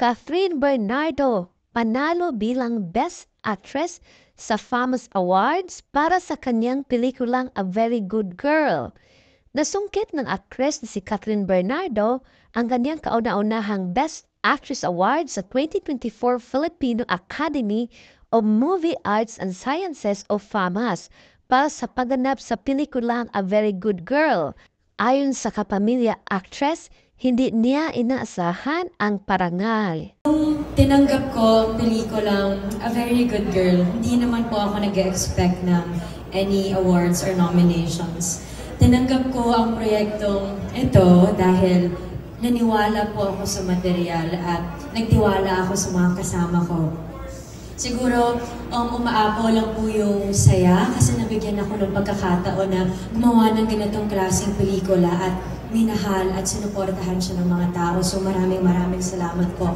Catherine Bernardo panalo bilang Best Actress sa Famous Awards para sa kanyang pelikulang A Very Good Girl. Nasungkit ng aktres na si Catherine Bernardo ang kanyang kauna-unahang Best Actress Award sa 2024 Filipino Academy of Movie Arts and Sciences o FAMAS para sa pagganap sa pelikulang A Very Good Girl. Ayon sa kapamilya actress, hindi niya inaasahan ang parangal. Tinanggap ko ang pelikulang A Very Good Girl. Hindi naman po ako nag-expect ng any awards or nominations. Tinanggap ko ang proyektong ito dahil naniwala po ako sa material at nagtiwala ako sa mga kasama ko. Siguro, umaapaw lang po yung saya kasi nabigyan ako ng pagkakataon na gumawa ng ganitong klaseng pelikula at minahal at sinuportahan siya ng mga tao. So maraming salamat po.